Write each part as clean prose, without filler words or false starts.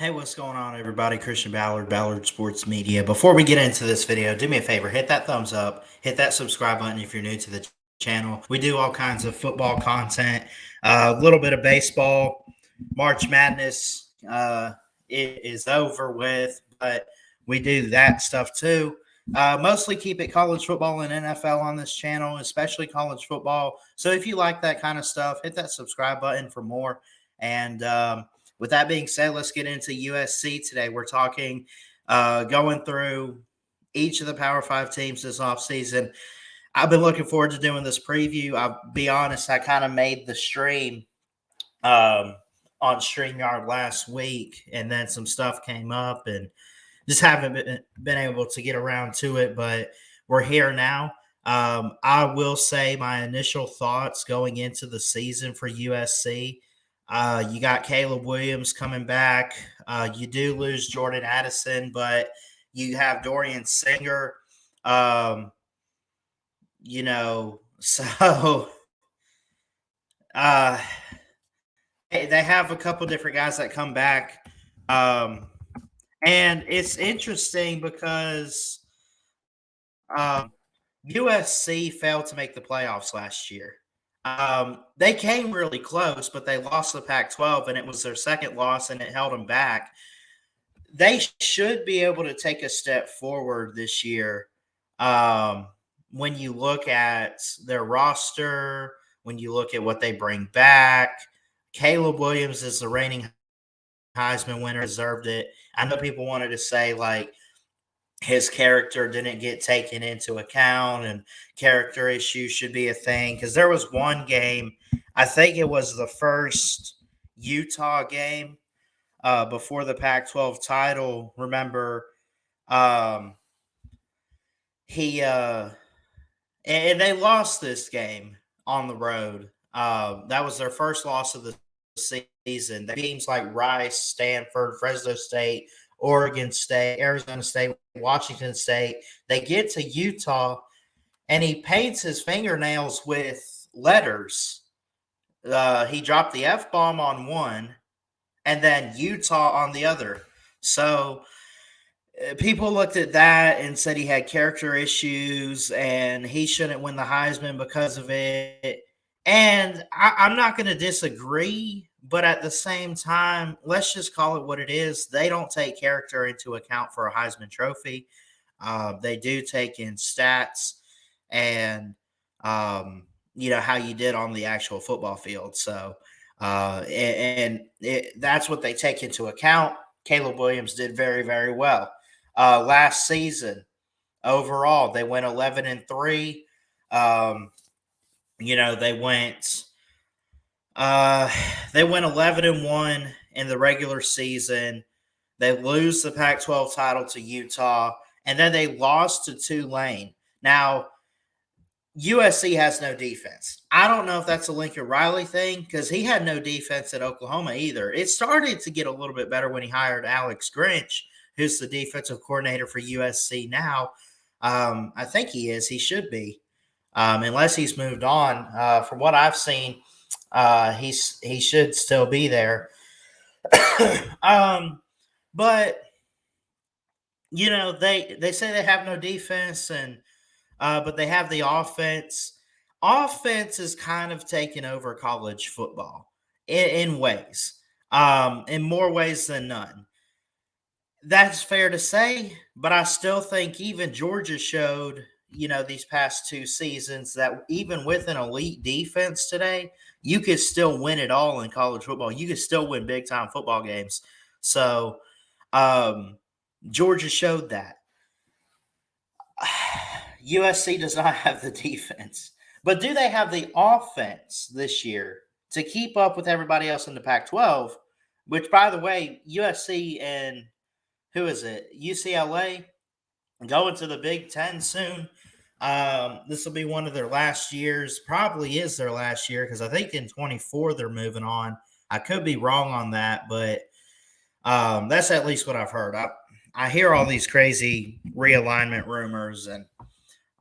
Hey, what's going on, everybody? Christian Ballard, Ballard Sports Media. Before we get into this video, do me a favor, hit that thumbs up, hit that subscribe button if you're new to the channel. We do all kinds of football content, a little bit of baseball. March Madness it is over with, but we do that stuff too. Mostly keep it college football and NFL on this channel, especially college football. So if you like that kind of stuff, hit that subscribe button for more. And with that being said, let's get into USC today. We're talking going through each of the Power 5 teams this offseason. I've been looking forward to doing this preview. I'll be honest, I kind of made the stream on StreamYard last week, and then some stuff came up and just haven't been able to get around to it, but we're here now. I will say my initial thoughts going into the season for USC. You got Caleb Williams coming back. You do lose Jordan Addison, but you have Dorian Singer. So uh, they have a couple different guys that come back. And it's interesting because USC failed to make the playoffs last year. They came really close, but they lost the Pac-12, and it was their second loss, and it held them back. They should be able to take a step forward this year. When you look at their roster, when you look at what they bring back, Caleb Williams is the reigning Heisman winner, deserved it. I know people wanted to say, like, his character didn't get taken into account and character issues should be a thing. Because there was one game, I think it was the first Utah game before the Pac-12 title. Remember, and they lost this game on the road. That was their first loss of the season. Teams like Rice, Stanford, Fresno State, Oregon State, Arizona State, Washington State, they get to Utah, and he paints his fingernails with letters. He dropped the F-bomb on one, and then Utah on the other. So people looked at that and said he had character issues, and he shouldn't win the Heisman because of it. And I'm not going to disagree, but at the same time, let's just call it what it is. They don't take character into account for a Heisman Trophy. They do take in stats and, how you did on the actual football field. So, that's what they take into account. Caleb Williams did very, very well. Last season, overall, they went 11-3. They went 11-1 in the regular season. They lose the Pac-12 title to Utah, and then they lost to Tulane. Now, USC has no defense. I don't know if that's a Lincoln Riley thing because he had no defense at Oklahoma either. It started to get a little bit better when he hired Alex Grinch, who's the defensive coordinator for USC now. I think he is. He should be. Unless he's moved on. From what I've seen, he should still be there. But they say they have no defense, and but they have the offense. Offense is kind of taken over college football in ways, in more ways than none. That's fair to say, but I still think even Georgia showed these past two seasons that even with an elite defense today, you could still win it all in college football. You could still win big time football games. So Georgia showed that. USC does not have the defense, but do they have the offense this year to keep up with everybody else in the Pac-12? Which, by the way, USC and who is it? UCLA going to the Big Ten soon. This will be one of their last years. Probably is their last year because I think in 24 they're moving on. I could be wrong on that, but that's at least what I've heard. I hear all these crazy realignment rumors, and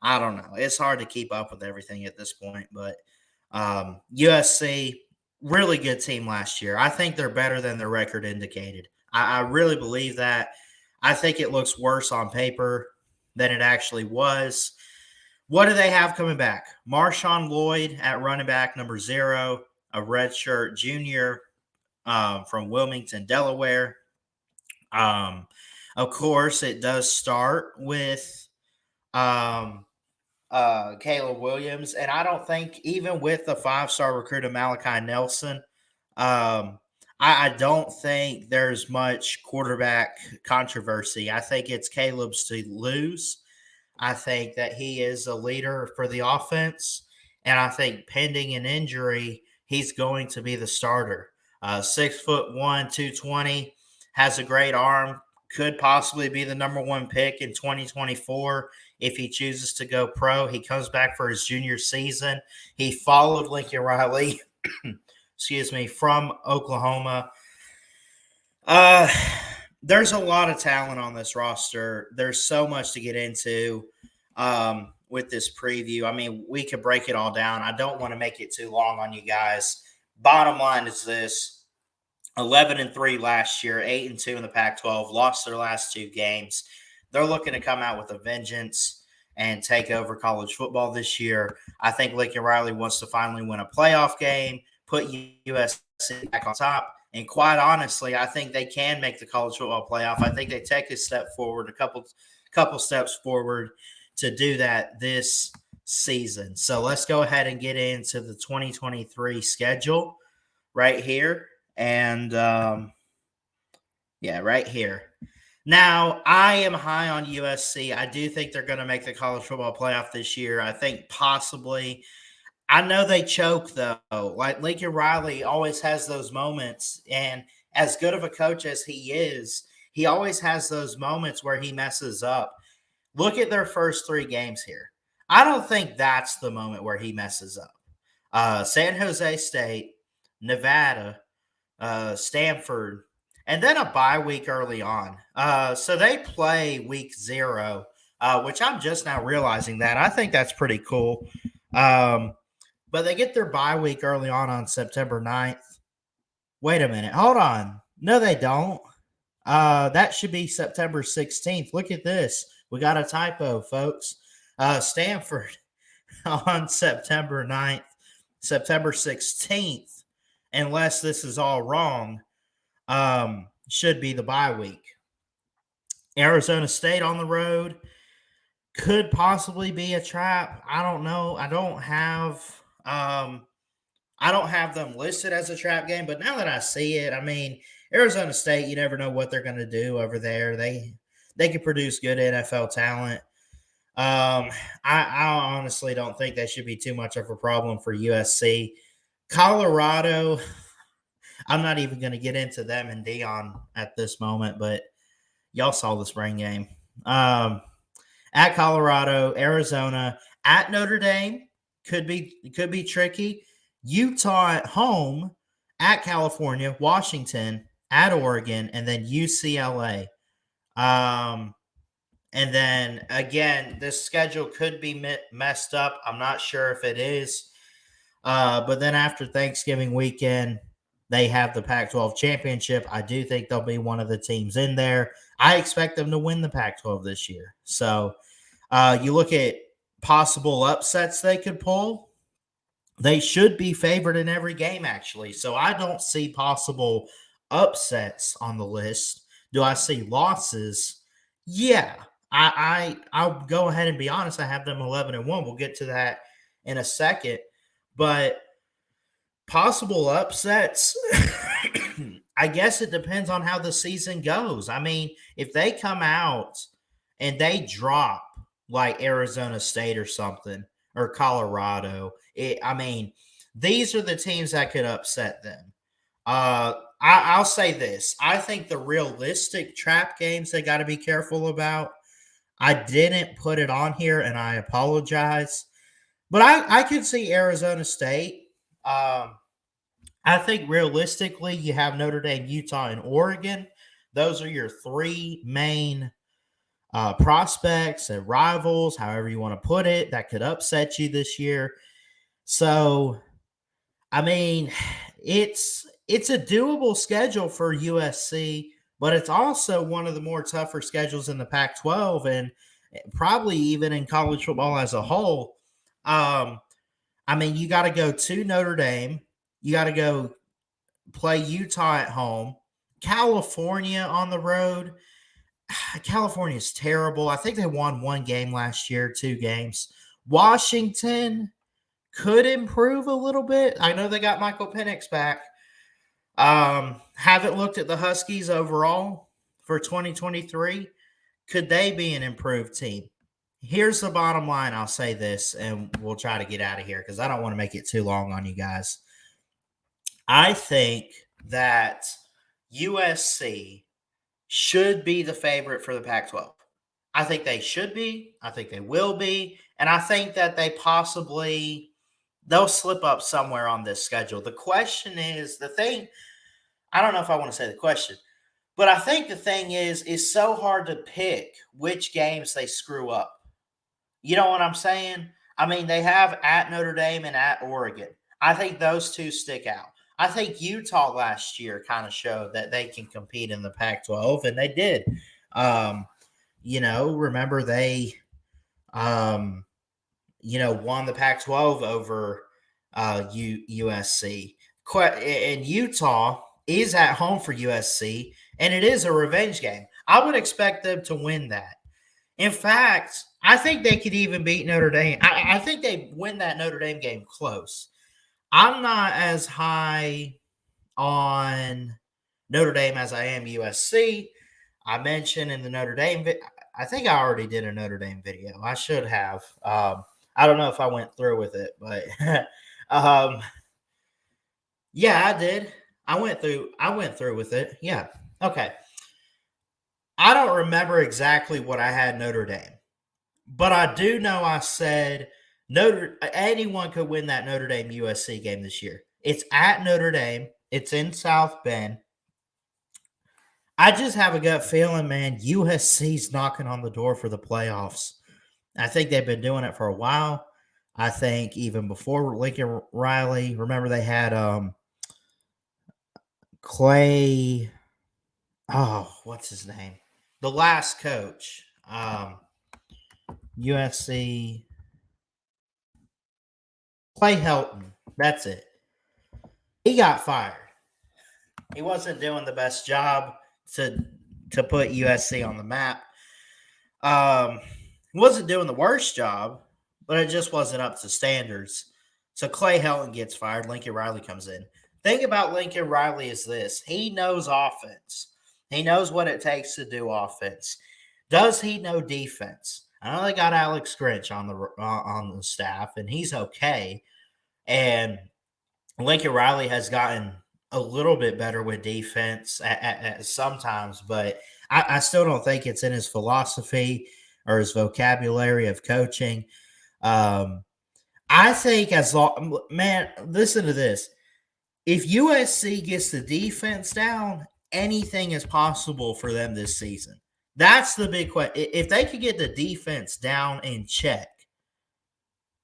I don't know. It's hard to keep up with everything at this point, but USC, really good team last year. I think they're better than their record indicated. I really believe that. I think it looks worse on paper than it actually was. What do they have coming back? Marshawn Lloyd at running back, number 0, a redshirt junior from Wilmington, Delaware. Um, of course, it does start with um, Caleb Williams, and I don't think even with the 5-star recruiter Malachi Nelson, I don't think there's much quarterback controversy. I think it's Caleb's to lose. I think that he is a leader for the offense, and I think pending an injury, he's going to be the starter. 6'1", 220, has a great arm, could possibly be the number 1 pick in 2024 if he chooses to go pro. He comes back for his junior season. He followed Lincoln Riley, excuse me, from Oklahoma. Uh, there's a lot of talent on this roster. There's so much to get into with this preview. I mean, we could break it all down. I don't want to make it too long on you guys. Bottom line is this: 11-3 last year, 8-2 in the Pac-12, lost their last 2 games. They're looking to come out with a vengeance and take over college football this year. I think Lincoln Riley wants to finally win a playoff game, put USC back on top. And quite honestly, I think they can make the college football playoff. I think they take a step forward, a couple steps forward to do that this season. So let's go ahead and get into the 2023 schedule right here. And right here. Now, I am high on USC. I do think they're going to make the college football playoff this year. I think possibly. I know they choke, though. Like Lincoln Riley always has those moments. And as good of a coach as he is, he always has those moments where he messes up. Look at their first 3 games here. I don't think that's the moment where he messes up. San Jose State, Nevada, Stanford, and then a bye week early on. So they play week 0, which I'm just now realizing that. I think that's pretty cool. But they get their bye week early on September 9th. Wait a minute. Hold on. No, they don't. That should be September 16th. Look at this. We got a typo, folks. Stanford on September 9th, September 16th, unless this is all wrong, should be the bye week. Arizona State on the road could possibly be a trap. I don't know. I don't have them listed as a trap game, but now that I see it, I mean, Arizona State, you never know what they're going to do over there. They can produce good NFL talent. I honestly don't think that should be too much of a problem for USC. Colorado, I'm not even going to get into them and Dion at this moment, but y'all saw the spring game. At Colorado, Arizona, at Notre Dame could be tricky. Utah at home, at California, Washington, at Oregon, and then UCLA. And then again, this schedule could be messed up. I'm not sure if it is. But then after Thanksgiving weekend, they have the Pac-12 championship. I do think they'll be one of the teams in there. I expect them to win the Pac-12 this year. So you look at possible upsets they could pull. They should be favored in every game, actually. So I don't see possible upsets on the list. Do I see losses? Yeah. I'll go ahead and be honest. I have them 11-1. We'll get to that in a second. But possible upsets, I guess it depends on how the season goes. I mean, if they come out and they drop like Arizona State or something, or Colorado, these are the teams that could upset them. I'll say this. I think the realistic trap games they got to be careful about. I didn't put it on here, and I apologize. But I could see Arizona State. I think realistically, you have Notre Dame, Utah, and Oregon. Those are your 3 main prospects and rivals, however you want to put it, that could upset you this year. So, I mean, it's a doable schedule for USC, but it's also one of the more tougher schedules in the Pac-12 and probably even in college football as a whole. I mean, you got to go to Notre Dame. You got to go play Utah at home. California on the road. California is terrible. I think they won one game last year, two games. Washington could improve a little bit. I know they got Michael Penix back. Haven't looked at the Huskies overall for 2023. Could they be an improved team? Here's the bottom line. I'll say this, and we'll try to get out of here because I don't want to make it too long on you guys. I think that USC should be the favorite for the Pac-12. I think they should be. I think they will be. And I think that they'll slip up somewhere on this schedule. The question is, I don't know if I want to say the question, but I think the thing is, it's so hard to pick which games they screw up. You know what I'm saying? I mean, they have at Notre Dame and at Oregon. I think those two stick out. I think Utah last year kind of showed that they can compete in the Pac-12, and they did. Remember they, won the Pac-12 over USC. And Utah is at home for USC, and it is a revenge game. I would expect them to win that. In fact, I think they could even beat Notre Dame. I think they win that Notre Dame game close. I'm not as high on Notre Dame as I am USC. I mentioned in the Notre Dame I think I already did a Notre Dame video. I should have. I don't know if I went through with it, but yeah, I did. I went through with it. Yeah. Okay. I don't remember exactly what I had Notre Dame, but I do know I said anyone could win that Notre Dame USC game this year. It's at Notre Dame. It's in South Bend. I just have a gut feeling, man, USC's knocking on the door for the playoffs. I think they've been doing it for a while. I think even before Lincoln Riley, remember they had Clay. Oh, what's his name? The last coach. USC. Clay Helton. That's it. He got fired. He wasn't doing the best job to put USC on the map. He wasn't doing the worst job, but it just wasn't up to standards. So Clay Helton gets fired. Lincoln Riley comes in. Thing about Lincoln Riley is this. He knows offense. He knows what it takes to do offense. Does he know defense? I know they got Alex Grinch on the staff, and he's okay. And Lincoln Riley has gotten a little bit better with defense at sometimes, but I still don't think it's in his philosophy or his vocabulary of coaching. I think listen to this. If USC gets the defense down, anything is possible for them this season. That's the big question. If they could get the defense down in check,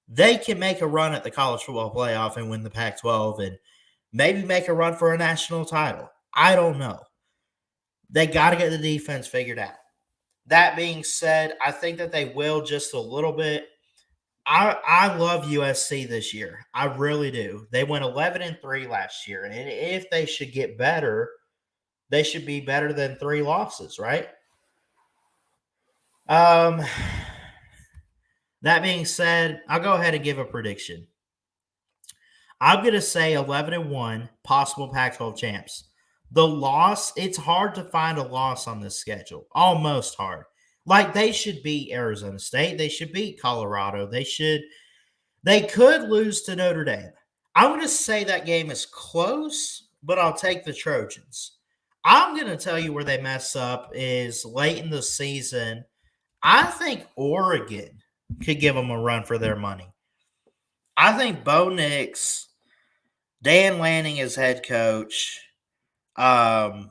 they can make a run at the college football playoff and win the Pac-12 and maybe make a run for a national title. I don't know. They got to get the defense figured out. That being said, I think that they will just a little bit. I love USC this year. I really do. They went 11-3 last year. And if they should get better, they should be better than 3 losses, right? That being said, I'll go ahead and give a prediction. I'm going to say 11-1, possible Pac-12 champs. The loss, it's hard to find a loss on this schedule. Almost hard. Like, they should beat Arizona State. They should beat Colorado. They could lose to Notre Dame. I'm going to say that game is close, but I'll take the Trojans. I'm going to tell you where they mess up is late in the season. I think Oregon could give them a run for their money. I think Bo Nix, Dan Lanning as head coach. God,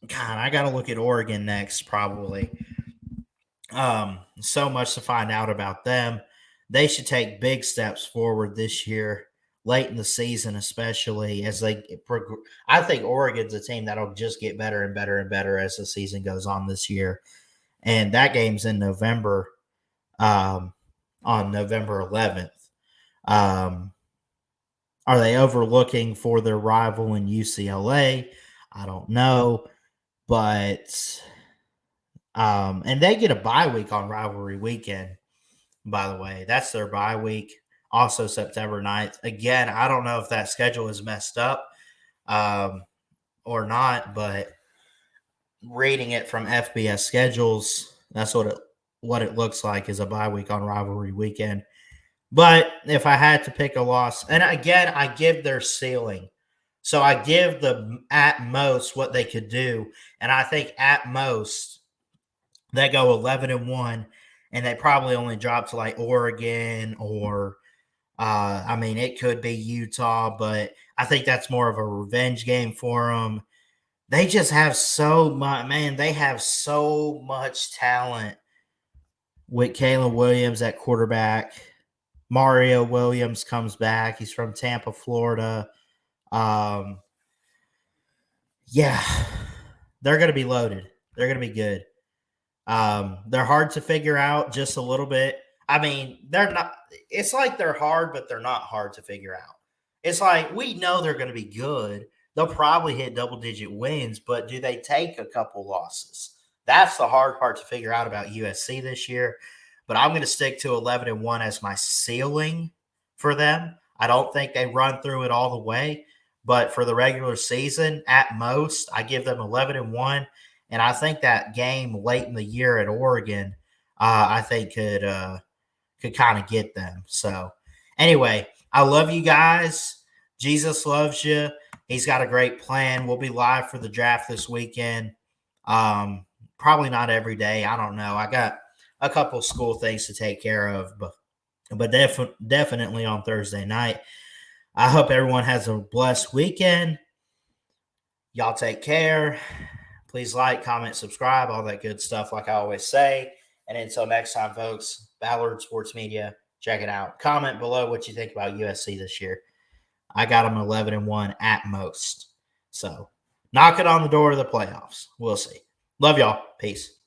I got to look at Oregon next, probably. So much to find out about them. They should take big steps forward this year. late in the season, especially as they I think Oregon's a team that'll just get better and better and better as the season goes on this year. And that game's in November, um, on November 11th. Um, are they overlooking for their rival in UCLA? I don't know, but and they get a bye week on rivalry weekend. By the way, that's their bye week. Also, September 9th. Again, I don't know if that schedule is messed up um, or not, but reading it from FBS schedules, that's what it looks like is a bye week on rivalry weekend. But if I had to pick a loss, and again, I give their ceiling. So I give the at most what they could do. And I think at most they go 11-1, and they probably only drop to like Oregon or I mean, it could be Utah, but I think that's more of a revenge game for them. They just have so much, man. They have so much talent with Caleb Williams at quarterback. Mario Williams comes back. He's from Tampa, Florida. Um, yeah, they're going to be loaded. They're going to be good. They're hard to figure out just a little bit. I mean, they're not, it's like they're hard, but they're not hard to figure out. It's like we know they're going to be good. They'll probably hit double digit wins, but do they take a couple losses? That's the hard part to figure out about USC this year. But I'm going to stick to 11-1 as my ceiling for them. I don't think they run through it all the way, but for the regular season, at most, I give them 11-1. And I think that game late in the year at Oregon, I think could kind of get them. So anyway, I love you guys. Jesus loves you. He's got a great plan. We'll be live for the draft this weekend. Probably not every day. I don't know. I got a couple school things to take care of, but definitely on Thursday night. I hope everyone has a blessed weekend. Y'all take care. Please like, comment, subscribe, all that good stuff, like I always say. And until next time, folks, Ballard Sports Media, check it out. Comment below what you think about USC this year. I got them 11-1 at most. So knock it on the door of the playoffs. We'll see. Love y'all. Peace.